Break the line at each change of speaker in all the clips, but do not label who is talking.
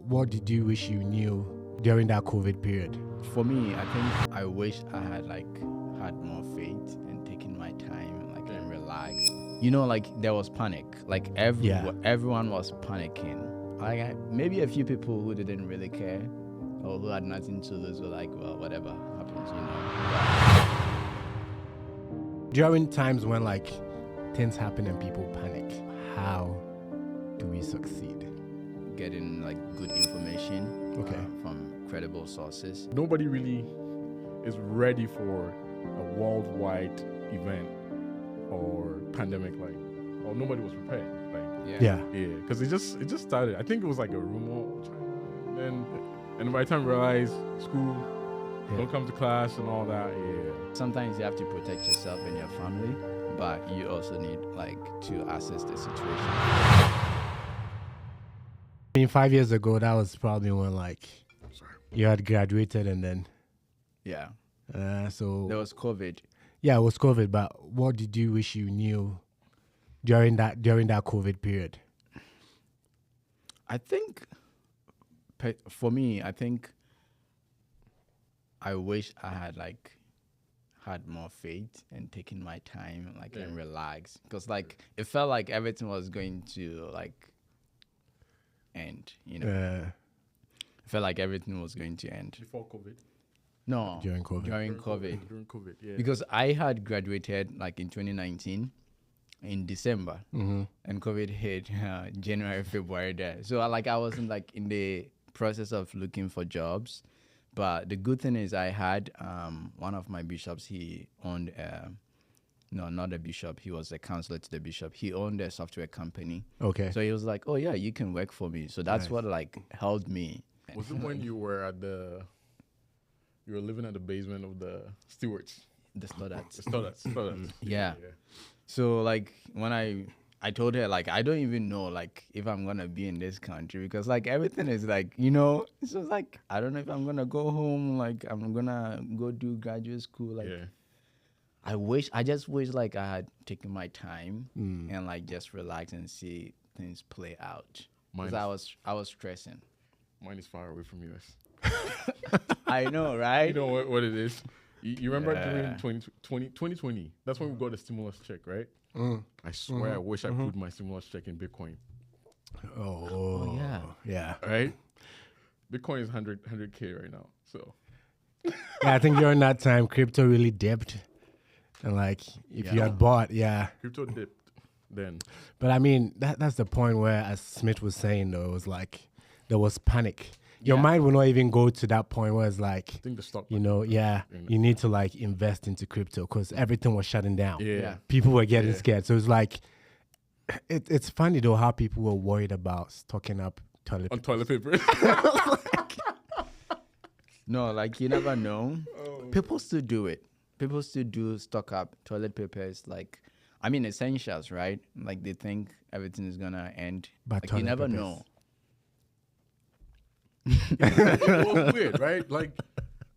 what did you wish you knew during that COVID period?
For me, I think I wish I had had more faith and taken my time and relax. There was panic. Everyone was panicking. Maybe a few people who didn't really care or who had nothing to lose were like, well, whatever happens,
During times when things happen and people panic, how do we succeed?
Getting good information from credible sources.
Nobody really is ready for a worldwide event or pandemic, or nobody was prepared. Because it just started. I think it was like a rumor, and by the time we realized school, don't come to class and all that.
Sometimes you have to protect yourself and your family, but you also need to assess the situation.
I mean, 5 years ago, that was probably when you had graduated and then so
there was COVID.
Yeah, it was COVID. But what did you wish you knew during that COVID period?
I think, for me, I think I wish I had had more faith and taken my time and relax, because it felt like everything was going to end. I felt like everything was going to end
Before COVID.
No,
during COVID.
During COVID, yeah.
Because I had graduated in 2019 in December, and COVID hit January, February there. So I wasn't in the process of looking for jobs, but the good thing is I had one of my bishops. He owned no, not a bishop. He was a counselor to the bishop. He owned a software company.
Okay.
So he was like, "Oh yeah, you can work for me." So that's what helped me.
Was it when you were you were living at the basement of the stewards?
The Stoddards.
Stoddards.
Yeah. So when I told her I don't even know if I'm gonna be in this country, because everything is it's just I don't know if I'm gonna go home, I'm gonna go do graduate school. I just wish I had taken my time and just relax and see things play out. Because I was stressing.
Mine is far away from yours.
I know, right?
You know what it is? You remember during 2020? That's when we got the stimulus check, right? I swear I wish I put my stimulus check in Bitcoin.
Oh
yeah.
Yeah.
Right? Bitcoin is 100K right now. So
Yeah, I think during that time, crypto really dipped. And if you had bought,
crypto dipped then.
But I mean, that's the point where, as Smith was saying, though, it was there was panic. Your mind will not even go to that point where it's
I think the stock
you need to invest into crypto because everything was shutting down.
Yeah.
People were getting scared. So it's it's funny though how people were worried about stocking up toilet paper.
No, you never know. People still do it. People still do stock up toilet papers, essentials, right? They think everything is gonna end.
But
you never know.
It was weird, right?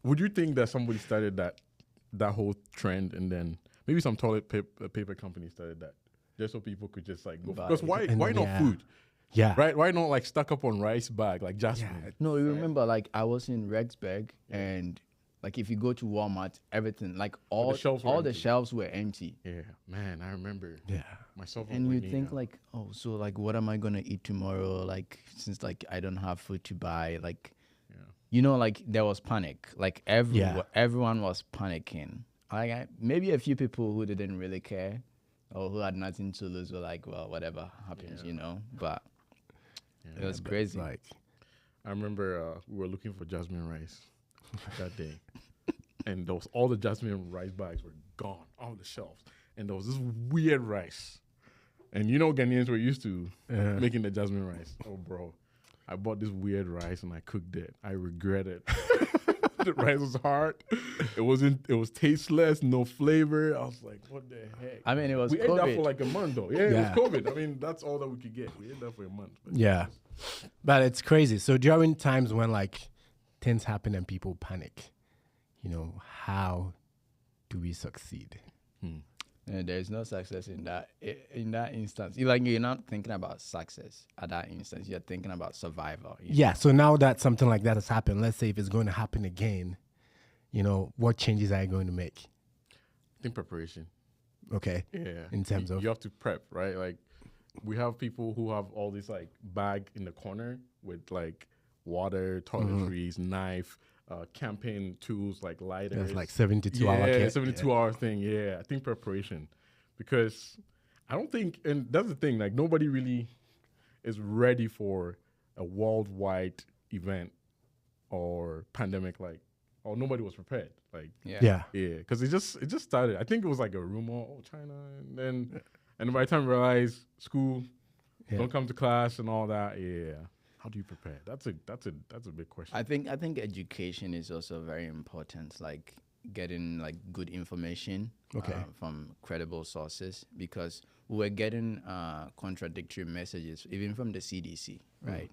Would you think that somebody started that whole trend, and then maybe some toilet paper company started that just so people could just go? Because why not food?
Yeah.
Right? Why not stock up on rice bag like Jasmine?
Yeah.
No, you remember I was in Rexburg and if you go to Walmart, everything all the shelves were empty.
Yeah, man, I remember.
Yeah.
Myself
and you think what am I gonna eat tomorrow? Since I don't have food to buy. There was panic. Everyone was panicking. Maybe a few people who didn't really care or who had nothing to lose were well, whatever happens, But it was crazy.
I remember we were looking for jasmine rice that day, and all the jasmine rice bags were gone off the shelves, and there was this weird rice. And Ghanaians were used to making the jasmine rice. Oh, bro. I bought this weird rice and I cooked it. I regret it. The rice was hard. It was tasteless, no flavor. I was like, what the heck?
I mean, it was
we
COVID.
ate that for a month, though. Yeah, it was COVID. I mean, that's all that we could get. We ate that for a month.
But it's crazy. So during times when things happen and people panic, how do we succeed?
And there's no success in that instance. You're not thinking about success at that instance. You're thinking about survival.
Yeah. So now that something like that has happened, let's say if it's going to happen again, what changes are you going to make?
I think preparation.
Okay.
Yeah.
In terms of
you have to prep, right? Like we have people who have all this like bag in the corner with like water, toiletries, knife, camping tools like lighters.
It's like 72-hour
Yeah,
kit.
72-hour thing. Yeah, I think preparation, because I don't think, and that's the thing, like nobody really is ready for a worldwide event or pandemic, or nobody was prepared. Like,
Yeah.
because it just started. I think it was like a rumor, China, and by the time we realized school, don't come to class and all that. Yeah. How do you prepare? That's a big question.
I think education is also very important. Like getting like good information from credible sources, because we're getting contradictory messages even from the CDC, right?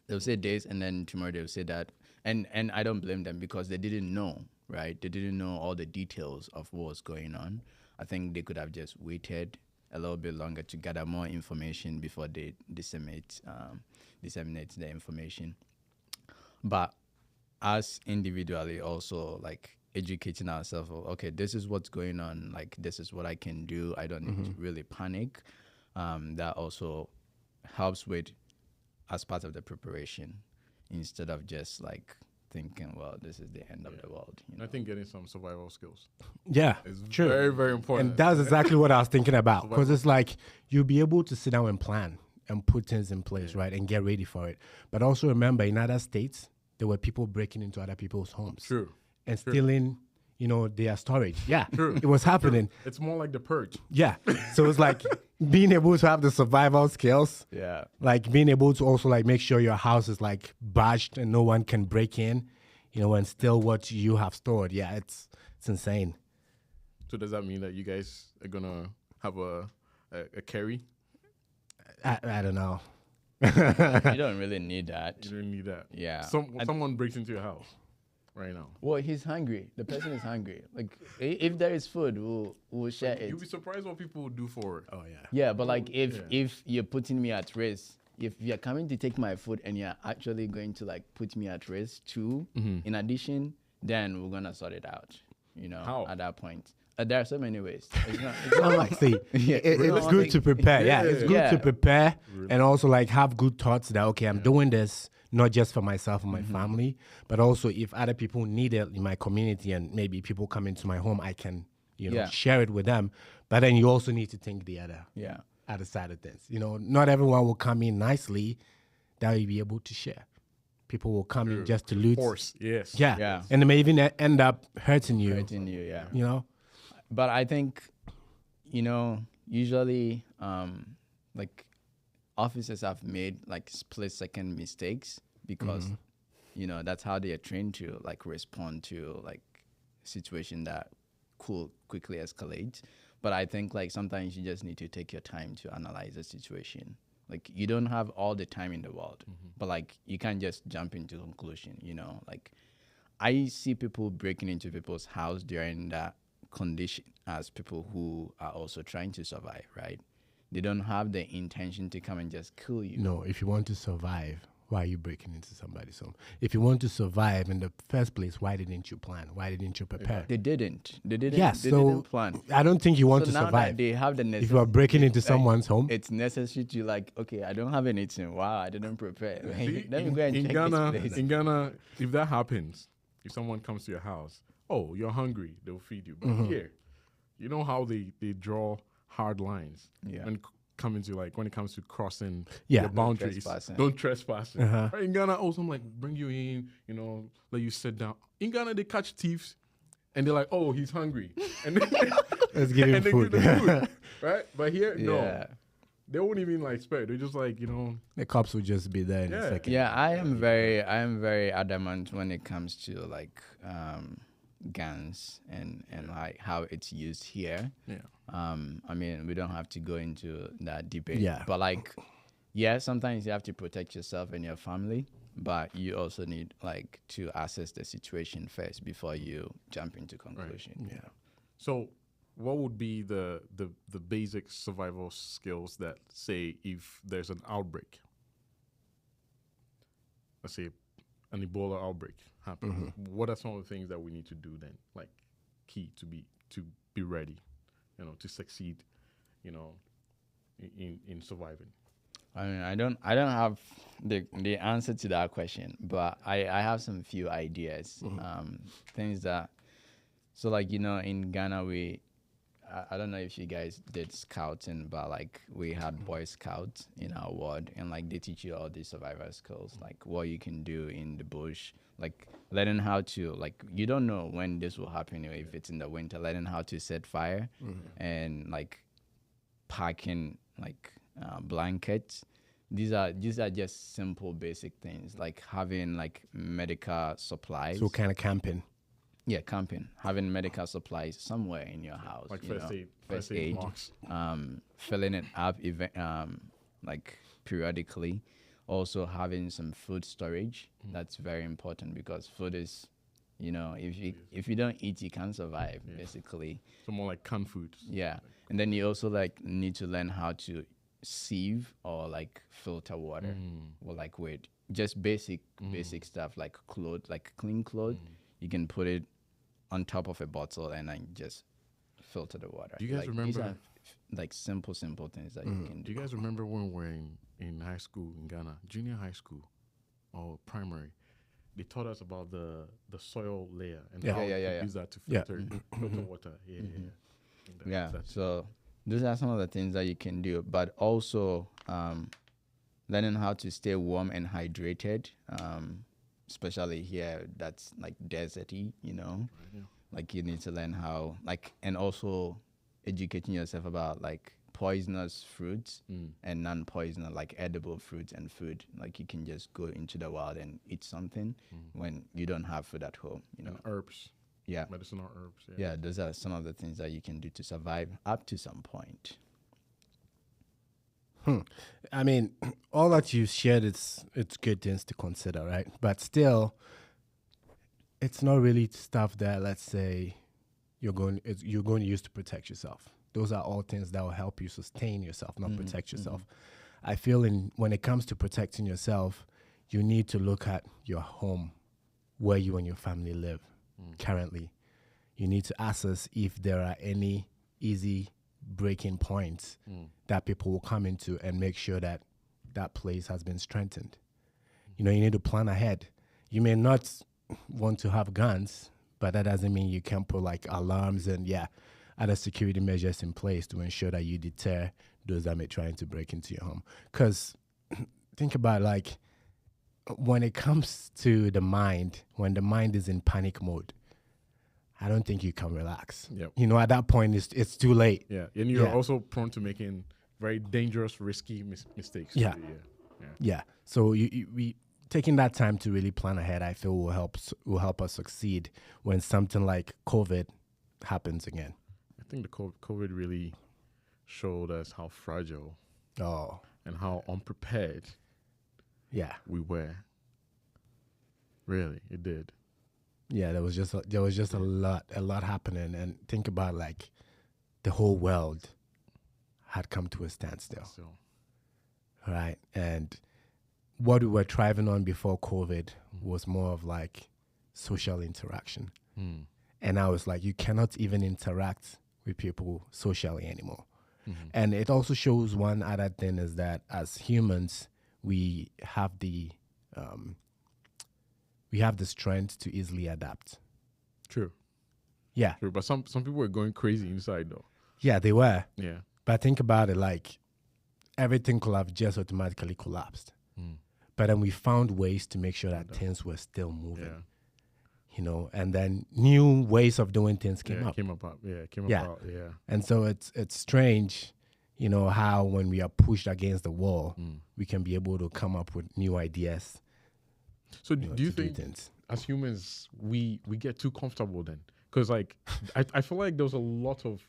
They'll say this and then tomorrow they'll say that, and I don't blame them because they didn't know, right? They didn't know all the details of what was going on. I think they could have just waited a little bit longer to gather more information before they disseminate the information. But us individually also like educating ourselves, okay, this is what's going on, like this is what I can do, I don't need to really panic. That also helps with as part of the preparation, instead of just like thinking, well, this is the end of the world.
I think getting some survival skills
Yeah,
is
true.
very, very important.
And that's exactly what I was thinking about, because it's like you'll be able to sit down and plan and put things in place, right, and get ready for it. But also remember, in other states, there were people breaking into other people's homes.
True.
And stealing, their storage. Yeah,
True.
it was happening.
It's more like the purge.
Yeah. So it's like being able to have the survival skills.
Yeah.
Like being able to also like make sure your house is like badged and no one can break in, and steal what you have stored. Yeah, it's insane.
So does that mean that you guys are gonna have a carry?
I don't know.
You don't really need that.
You don't need that.
Yeah.
Someone breaks into your house right now.
Well, he's hungry. The person is hungry. Like, if there is food, we'll share it.
You'll be surprised what people will do for it.
Oh yeah.
Yeah, but like if you're putting me at risk, if you're coming to take my food and you're actually going to like put me at risk too, in addition, then we're gonna sort it out.
How?
At that point. There are so many ways. It's not
I'm like, see, it's good to prepare. Yeah, it's good
Yeah.
to prepare and also like have good thoughts that, okay, I'm doing this not just for myself and my family, but also if other people need it in my community and maybe people come into my home, I can, share it with them. But then you also need to think the other side of things. Not everyone will come in nicely that you'll be able to share. People will come in just to loot.
Of course, yes.
Yeah.
Yeah.
And they may even end up hurting you.
Yeah. But I think, usually, like officers have made like split-second mistakes because, that's how they are trained to like respond to like situation that could quickly escalate. But I think like sometimes you just need to take your time to analyze the situation. Like you don't have all the time in the world, but like you can't just jump into conclusion, like I see people breaking into people's house during that condition as people who are also trying to survive, right? They don't have the intention to come and just kill you.
No, if you want to survive, why are you breaking into somebody's home? If you want to survive in the first place, why didn't you plan? Why didn't you prepare?
They didn't.
Yes,
They
so
didn't plan.
I don't think you want
So
to
now
survive.
that they have the necessity,
If you are breaking into someone's home,
it's necessary to like, okay, I don't have anything. Wow, I didn't prepare.
See,
Let me go and
in
check
Ghana,
this place.
in Ghana, if that happens, if someone comes to your house, oh, you're hungry, they'll feed you. But here, you know how they draw hard lines when when it comes to crossing your boundaries.
trespassing.
Don't trespass. Right, in Ghana, oh, some like bring you in, let you sit down. In Ghana, they catch thieves and they're like, oh, he's hungry. And
let's give him
and they
food.
give them food. Right? But here, no.
Yeah.
They won't even like spare. They're just like,
The cops will just be there in a
Yeah.
second.
Yeah, I am very adamant when it comes to like guns and like how it's used here.
Yeah.
I mean, we don't have to go into that debate.
Yeah.
But like, sometimes you have to protect yourself and your family, but you also need like to assess the situation first before you jump into conclusion.
Yeah.
So what would be the basic survival skills that, say, if there's an outbreak, let's say an Ebola outbreak happens, what are some of the things that we need to do then, like key to be ready, to succeed, in surviving?
I mean, I don't have the answer to that question, but I have some few ideas, things that, so like, in Ghana, I don't know if you guys did scouting, but like we had Boy Scouts in our ward, and like they teach you all these survival skills, like what you can do in the bush, like learning how to, like, you don't know when this will happen, or if it's in the winter, learning how to set fire, and like packing like blankets. These are just simple basic things, like having like medical supplies.
So kind of camping.
Yeah, camping, having medical supplies somewhere in your house,
like
first aid,
box.
Filling it up like periodically. Also having some food storage. That's very important, because food is, if you don't eat, you can't survive, basically.
So more like canned foods.
Yeah, and then you also like need to learn how to sieve or like filter water, or like with just basic stuff like clean clothes. You can put it on top of a bottle and then just filter the water.
Do you guys remember?
These are like simple things that you can do.
Do you guys remember when we were in high school in Ghana, junior high school or primary? They taught us about the soil layer and how you use that to filter water.
Yeah. So those are some of the things that you can do, but also learning how to stay warm and hydrated. Especially here, that's like deserty, like you need to learn how, like, and also educating yourself about like poisonous fruits and non-poisonous, like edible fruits and food. Like you can just go into the wild and eat something when you don't have food at home,
And herbs.
Yeah.
Medicinal herbs.
Yeah, those are some of the things that you can do to survive up to some point.
I mean, all that you shared, it's good things to consider, right? But still, it's not really stuff that, let's say, you're going to use to protect yourself. Those are all things that will help you sustain yourself, not protect yourself. I feel when it comes to protecting yourself, you need to look at your home, where you and your family live currently. You need to assess if there are any easy breaking points that people will come into, and make sure that that place has been strengthened. You need to plan ahead. You may not want to have guns, but that doesn't mean you can't put like alarms and other security measures in place to ensure that you deter those that may try to break into your home. Because think about like when it comes to the mind, when the mind is in panic mode, I don't think you can relax.
Yep.
At that point, it's too late.
Yeah, and you're also prone to making very dangerous, risky mistakes.
Yeah. So we taking that time to really plan ahead, I feel will help us succeed when something like COVID happens again.
I think the COVID really showed us how fragile and how unprepared we were. Really, it did.
Yeah, there was just a lot happening, and think about like the whole world had come to a standstill, right? And what we were thriving on before COVID was more of like social interaction, and I was like, you cannot even interact with people socially anymore. And it also shows one other thing is that as humans, we have the strength to easily adapt.
True.
Yeah.
True. But some people were going crazy inside though.
Yeah, they were.
Yeah.
But think about it, like everything could have just automatically collapsed. But then we found ways to make sure that things were still moving. And then new ways of doing things came up. And so it's strange, how when we are pushed against the wall, we can be able to come up with new ideas.
So do you think as humans we get too comfortable then? Because like I feel like there was a lot of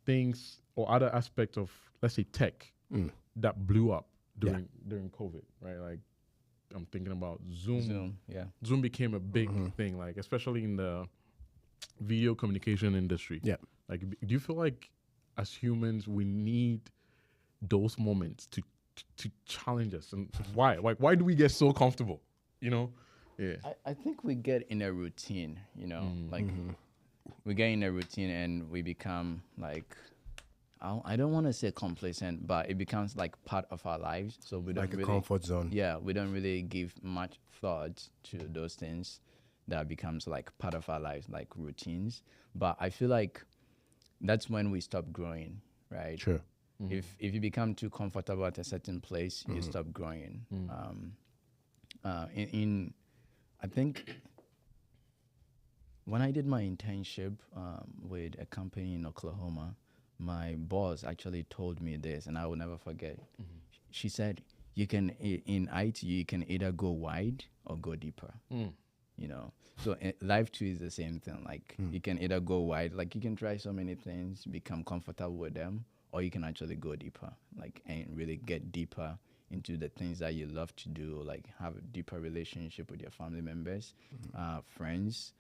things or other aspects of, let's say, tech that blew up during COVID, right? Like I'm thinking about Zoom.
Yeah.
Zoom became a big thing, like especially in the video communication industry.
Yeah.
Like, do you feel like as humans we need those moments to challenge us? And why? Like, why do we get so comfortable? You know? Yeah.
I think we get in a routine, you know, like we get in a routine and we become like, I don't want to say complacent, but it becomes like part of our lives. So we don't
Like a
really,
comfort zone.
yeah, we don't really give much thought to those things that becomes like part of our lives, like routines. But I feel like that's when we stop growing, right?
Sure.
If you become too comfortable at a certain place, you stop growing. I think when I did my internship with a company in Oklahoma, my boss actually told me this, and I will never forget. She said, "You can in IT, you can either go wide or go deeper." You know, so life too is the same thing. Like you can either go wide, like you can try so many things, become comfortable with them, or you can actually go deeper, like and really get deeper into the things that you love to do, like have a deeper relationship with your family members, friends,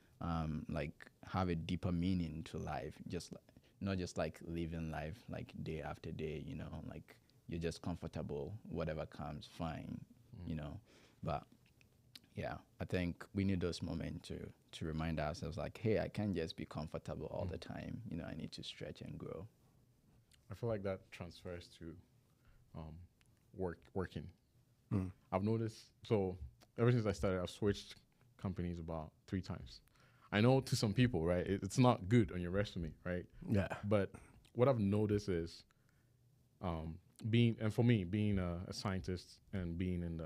like have a deeper meaning to life, just not just like living life like day after day, you know, like you're just comfortable, whatever comes, fine, you know. But yeah, I think we need those moments to remind ourselves like, hey, I can't just be comfortable all the time, you know, I need to stretch and grow.
I feel like that transfers to working. I've noticed, so ever since I started, I've switched companies about 3 times. I know to some people, right, it's not good on your resume, right?
Yeah.
But what I've noticed is being a scientist and being in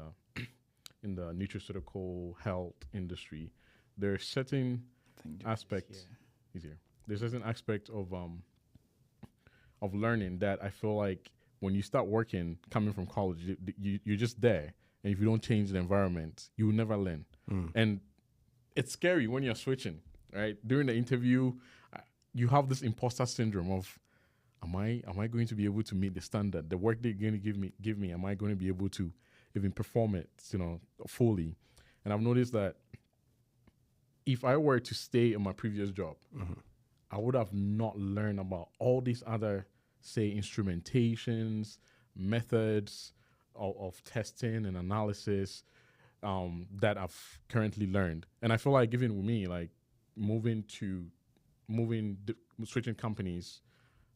the nutraceutical health industry, there's certain aspects there's certain aspect of learning that I feel like when you start working, coming from college, you're just there. And if you don't change the environment, you will never learn. And it's scary when you're switching, right? During the interview, you have this imposter syndrome of, am I going to be able to meet the standard? The work they're going to give me, am I going to be able to even perform it, you know, fully? And I've noticed that if I were to stay in my previous job, I would have not learned about all these other, say, instrumentations, methods of testing and analysis that I've currently learned. And I feel like even with me, like switching companies,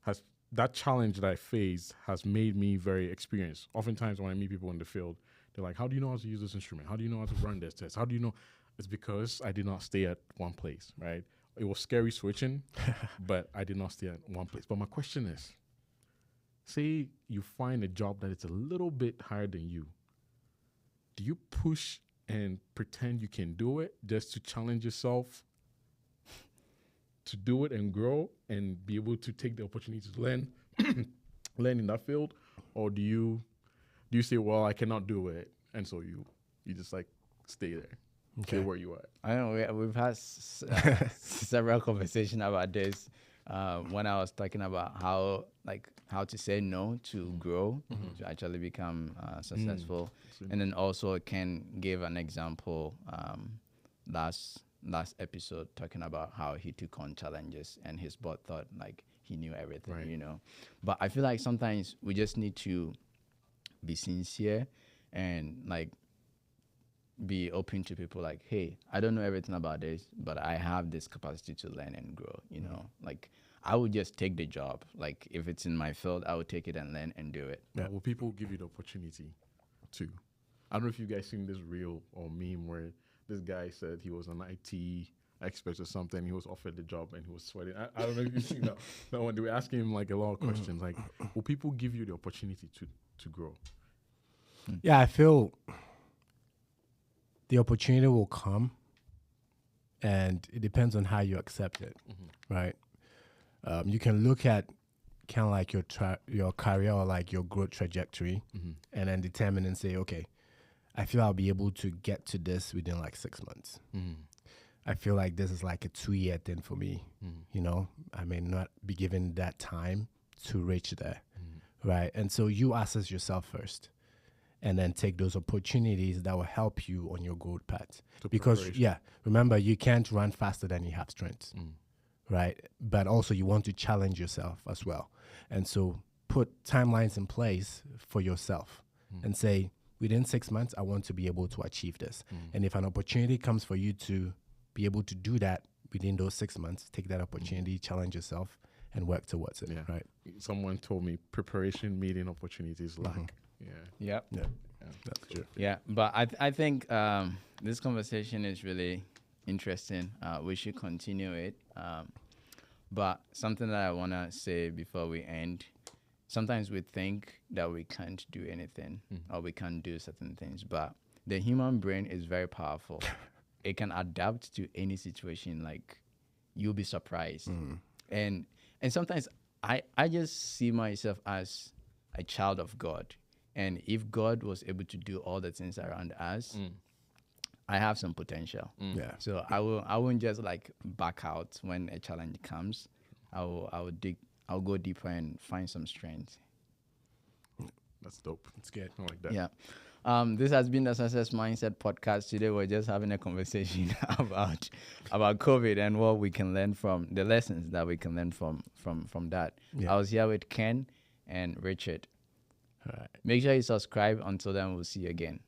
has that challenge that I faced has made me very experienced. Oftentimes when I meet people in the field, they're like, how do you know how to use this instrument? How do you know how to run this test? How do you know? It's because I did not stay at one place, right? It was scary switching, but I did not stay at one place. But my question is, say you find a job that is a little bit higher than you. Do you push and pretend you can do it just to challenge yourself to do it and grow and be able to take the opportunity to learn in that field? Or do you say, well, I cannot do it, and so you just like stay there, stay where you are?
I know we've had several conversations about this when I was talking about how to say no to grow, to actually become successful. And then also Ken gave an example last episode talking about how he took on challenges and his boss thought like he knew everything, right, you know. But I feel like sometimes we just need to be sincere and like be open to people like, hey, I don't know everything about this, but I have this capacity to learn and grow, you know. Like I would just take the job. Like if it's in my field, I would take it and learn and do it.
Yeah. Will people give you the opportunity to? I don't know if you guys seen this reel or meme where this guy said he was an IT expert or something. He was offered the job and he was sweating. I don't know if you've seen that. No one. They were asking him like a lot of questions. Like, will people give you the opportunity to grow?
Yeah, I feel the opportunity will come, and it depends on how you accept it, right? You can look at kind of like your career or like your growth trajectory, and then determine and say, okay, I feel I'll be able to get to this within like 6 months. I feel like this is like a 2-year thing for me. You know, I may not be given that time to reach there, right? And so you assess yourself first, and then take those opportunities that will help you on your growth path. Because, remember, you can't run faster than you have strength, right? But also you want to challenge yourself as well. And so put timelines in place for yourself and say, within 6 months, I want to be able to achieve this. And if an opportunity comes for you to be able to do that within those 6 months, take that opportunity, challenge yourself, and work towards it, right?
Someone told me preparation meeting opportunities lack.
Yeah.
That's true.
Yeah, but I think this conversation is really interesting. We should continue it. But something that I want to say before we end, sometimes we think that we can't do anything or we can't do certain things, but the human brain is very powerful. It can adapt to any situation. Like, you'll be surprised. And sometimes I just see myself as a child of God. And if God was able to do all the things around us, I have some potential.
Yeah.
So I won't just like back out when a challenge comes. I'll go deeper and find some strength.
That's dope.
It's good.
I like that.
Yeah. This has been the Success Mindset podcast. Today we're just having a conversation about COVID and what we can learn from the lessons that we can learn from that.
Yeah.
I was here with Ken and Richard.
All right.
Make sure you subscribe. Until then, we'll see you again.